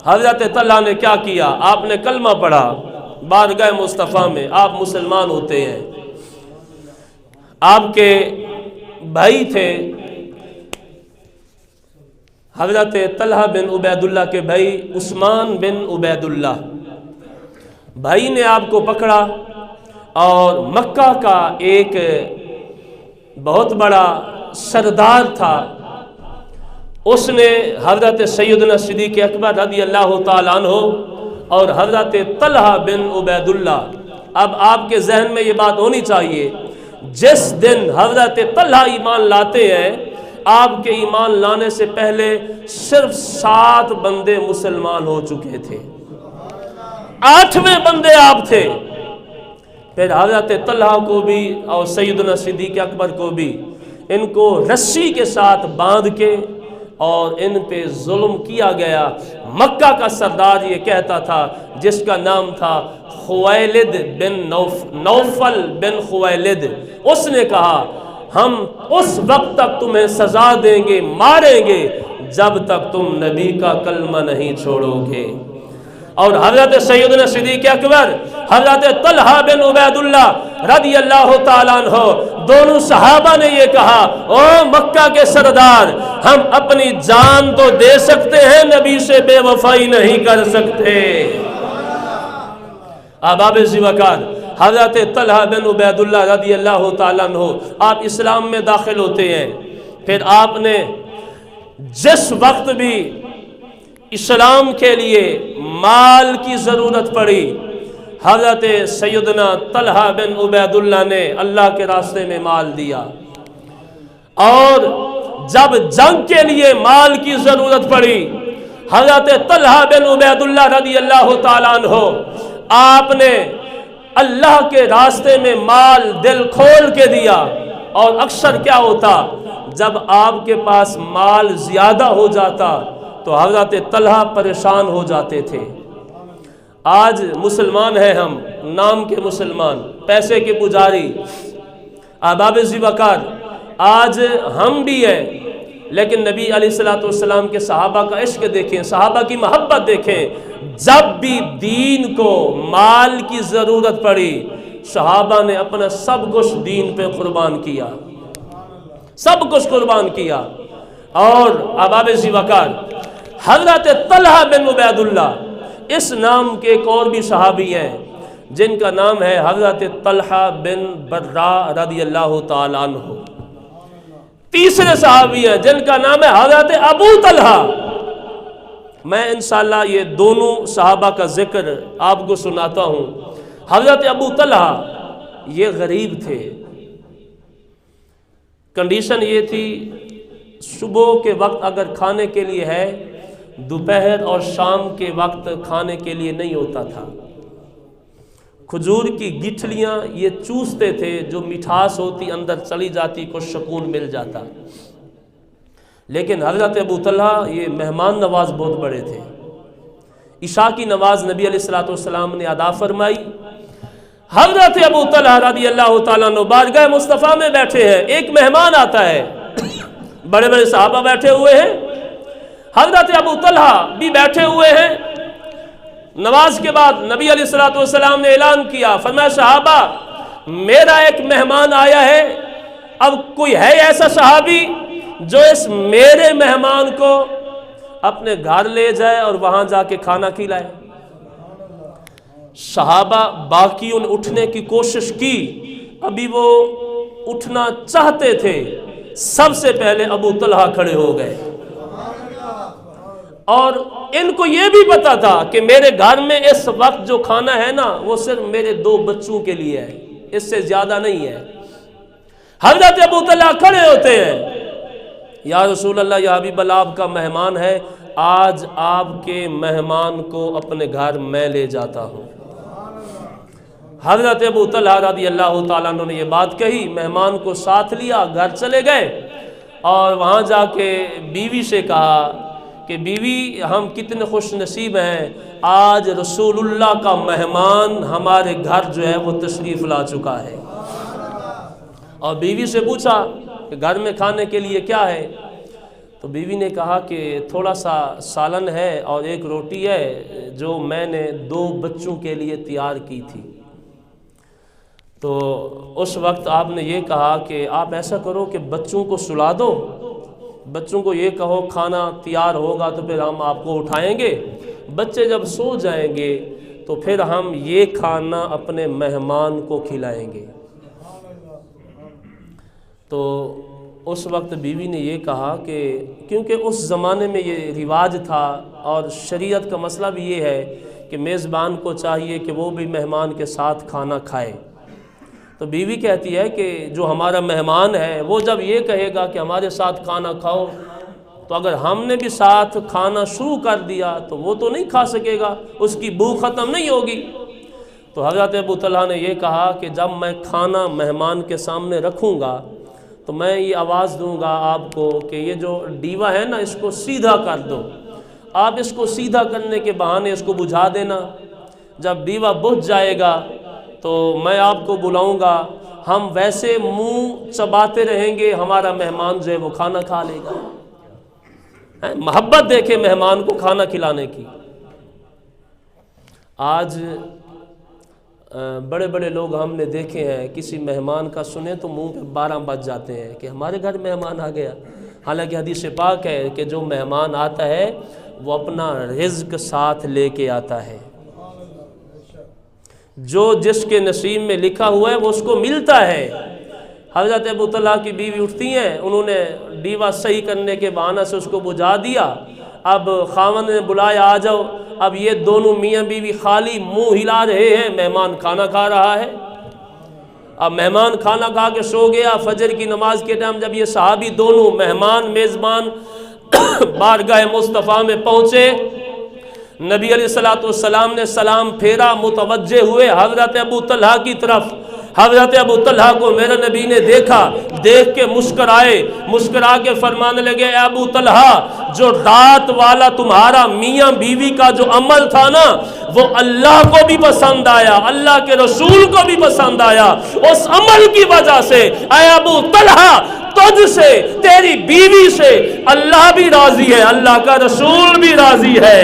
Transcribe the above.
حضرت طلحہ نے کیا کیا؟ آپ نے کلمہ پڑھا بارگاہ مصطفیٰ میں، آپ مسلمان ہوتے ہیں۔ آپ کے بھائی تھے حضرت طلحہ بن عبید اللہ کے بھائی عثمان بن عبید اللہ، بھائی نے آپ کو پکڑا اور مکہ کا ایک بہت بڑا سردار تھا، اس نے حضرت سیدنا صدیق اکبر رضی اللہ تعالیٰ عنہ اور حضرت طلحہ بن عبید اللہ، اب آپ کے ذہن میں یہ بات ہونی چاہیے، جس دن حضرت طلحہ ایمان لاتے ہیں، آپ کے ایمان لانے سے پہلے صرف 7 بندے مسلمان ہو چکے تھے، 8ویں بندے آپ تھے۔ پھر حضرت طلحہ کو بھی اور سیدنا صدیق اکبر کو بھی ان کو رسی کے ساتھ باندھ کے اور ان پہ ظلم کیا گیا۔ مکہ کا سردار یہ کہتا تھا، جس کا نام تھا خویلد بن نوفل بن خویلد، اس نے کہا ہم اس وقت تک تمہیں سزا دیں گے، ماریں گے، جب تک تم نبی کا کلمہ نہیں چھوڑو گے۔ اور حضرت سیدنا صدیق اکبر، حضرت طلحہ بن عبید اللہ رضی اللہ تعالیٰ عنہ، دونوں صحابہ نے یہ کہا، او مکہ کے سردار، ہم اپنی جان تو دے سکتے ہیں، نبی سے بے وفائی نہیں کر سکتے۔ احباب ذوقار، حضرت طلحہ بن عبید اللہ رضی اللہ تعالیٰ عنہ آپ اسلام میں داخل ہوتے ہیں۔ پھر آپ نے جس وقت بھی اسلام کے لیے مال کی ضرورت پڑی، حضرت سیدنا طلحہ بن عبید اللہ نے اللہ کے راستے میں مال دیا، اور جب جنگ کے لیے مال کی ضرورت پڑی، حضرت طلحہ بن عبید اللہ رضی اللہ تعالیٰ عنہ آپ نے اللہ کے راستے میں مال دل کھول کے دیا۔ اور اکثر کیا ہوتا، جب آپ کے پاس مال زیادہ ہو جاتا تو حضرت طلحہ پریشان ہو جاتے تھے۔ آج مسلمان ہیں ہم، نام کے مسلمان، پیسے کے پجاری، احباب ذوقار، آج ہم بھی ہیں، لیکن نبی علیہ الصلوۃ والسلام کے صحابہ کا عشق دیکھیں، صحابہ کی محبت دیکھیں، جب بھی دین کو مال کی ضرورت پڑی، صحابہ نے اپنا سب کچھ دین پہ قربان کیا، سب کچھ قربان کیا۔ اور احباب ذوقار، حضرت طلحہ بن عبید اللہ، اس نام کے ایک اور بھی صحابی ہیں جن کا نام ہے حضرت طلحہ بن برا رضی اللہ تعالیٰ عنہ۔ تیسرے صحابی ہیں جن کا نام ہے حضرت ابو طلحہ۔ میں انشاءاللہ یہ دونوں صحابہ کا ذکر آپ کو سناتا ہوں۔ حضرت ابو طلحہ یہ غریب تھے، کنڈیشن یہ تھی صبح کے وقت اگر کھانے کے لیے ہے، دوپہر اور شام کے وقت کھانے کے لیے نہیں ہوتا تھا۔ کھجور کی گٹھلیاں یہ چوستے تھے، جو مٹھاس ہوتی اندر چلی جاتی، کچھ سکون مل جاتا۔ لیکن حضرت ابو طلحہ یہ مہمان نواز بہت بڑے تھے۔ عشاء کی نماز نبی علیہ الصلوۃ والسلام نے ادا فرمائی، حضرت ابو طلحہ رضی اللہ تعالیٰ عنہ بارگاہ مصطفیٰ میں بیٹھے ہیں، ایک مہمان آتا ہے، بڑے بڑے صحابہ بیٹھے ہوئے ہیں، حضرت ابو طلحہ بھی بیٹھے ہوئے ہیں۔ نماز کے بعد نبی علیہ الصلوۃ والسلام نے اعلان کیا، فرمایا صحابہ میرا ایک مہمان آیا ہے، اب کوئی ہے ایسا صحابی جو اس میرے مہمان کو اپنے گھر لے جائے اور وہاں جا کے کھانا کھلائے۔ صحابہ باقیوں نے اٹھنے کی کوشش کی، ابھی وہ اٹھنا چاہتے تھے، سب سے پہلے ابو طلحہ کھڑے ہو گئے، اور ان کو یہ بھی پتا تھا کہ میرے گھر میں اس وقت جو کھانا ہے نا، وہ صرف میرے 2 بچوں کے لیے ہے، اس سے زیادہ نہیں ہے۔ حضرت ابو طلحہ کھڑے ہوتے ہیں، یا رسول اللہ، یا حبیب اللہ، آپ کا مہمان ہے، آج آپ کے مہمان کو اپنے گھر میں لے جاتا ہوں۔ حضرت ابو طلحہ رضی اللہ تعالیٰ عنہ نے یہ بات کہی، مہمان کو ساتھ لیا، گھر چلے گئے، اور وہاں جا کے بیوی سے کہا کہ بیوی ہم کتنے خوش نصیب ہیں، آج رسول اللہ کا مہمان ہمارے گھر جو ہے وہ تشریف لا چکا ہے۔ اور بیوی سے پوچھا کہ گھر میں کھانے کے لیے کیا ہے؟ تو بیوی نے کہا کہ تھوڑا سا سالن ہے اور ایک روٹی ہے جو میں نے 2 بچوں کے لیے تیار کی تھی۔ تو اس وقت آپ نے یہ کہا کہ آپ ایسا کرو کہ بچوں کو سلا دو، بچوں کو یہ کہو کھانا تیار ہوگا تو پھر ہم آپ کو اٹھائیں گے، بچے جب سو جائیں گے تو پھر ہم یہ کھانا اپنے مہمان کو کھلائیں گے۔ تو اس وقت بیوی نے یہ کہا کہ کیونکہ اس زمانے میں یہ رواج تھا اور شریعت کا مسئلہ بھی یہ ہے کہ میزبان کو چاہیے کہ وہ بھی مہمان کے ساتھ کھانا کھائے۔ تو بیوی کہتی ہے کہ جو ہمارا مہمان ہے وہ جب یہ کہے گا کہ ہمارے ساتھ کھانا کھاؤ، تو اگر ہم نے بھی ساتھ کھانا شروع کر دیا تو وہ تو نہیں کھا سکے گا، اس کی بھوک ختم نہیں ہوگی۔ تو حضرت ابو طلحہ نے یہ کہا کہ جب میں کھانا مہمان کے سامنے رکھوں گا تو میں یہ آواز دوں گا آپ کو کہ یہ جو ڈیوا ہے نا اس کو سیدھا کر دو، آپ اس کو سیدھا کرنے کے بہانے اس کو بجھا دینا، جب ڈیوا بجھ جائے گا تو میں آپ کو بلاؤں گا، ہم ویسے منہ چباتے رہیں گے، ہمارا مہمان جو ہے وہ کھانا کھا لے گا۔ محبت دیکھے مہمان کو کھانا کھلانے کی۔ آج بڑے بڑے لوگ ہم نے دیکھے ہیں کسی مہمان کا سنیں تو منہ پہ 12 بج جاتے ہیں کہ ہمارے گھر مہمان آ گیا، حالانکہ حدیث پاک ہے کہ جو مہمان آتا ہے وہ اپنا رزق ساتھ لے کے آتا ہے، جو جس کے نصیب میں لکھا ہوا ہے وہ اس کو ملتا ہے۔ حضرت ابو طلحہ کی بیوی اٹھتی ہیں، انہوں نے ڈیوا صحیح کرنے کے بہانہ سے اس کو بجھا دیا، اب خاوند نے بلایا آ جاؤ، اب یہ دونوں میاں بیوی خالی منہ ہلا رہے ہیں، مہمان کھانا کھا رہا ہے۔ اب مہمان کھانا کھا کے سو گیا، فجر کی نماز کے ٹائم جب یہ صحابی دونوں مہمان میزبان بارگاہ مصطفیٰ میں پہنچے، نبی علیہ السلام نے سلام پھیرا، متوجہ ہوئے حضرت ابو طلحہ کی طرف۔ حضرت ابو طلحہ کو میرے نبی نے دیکھا، دیکھ کے مسکرائے، مسکرا کے فرمانے لگے اے ابو طلحہ، جو رات والا تمہارا میاں بیوی کا جو عمل تھا نا وہ اللہ کو بھی پسند آیا، اللہ کے رسول کو بھی پسند آیا، اس عمل کی وجہ سے اے ابو طلحہ تجھ سے، تیری بیوی سے اللہ بھی راضی ہے، اللہ کا رسول بھی راضی ہے۔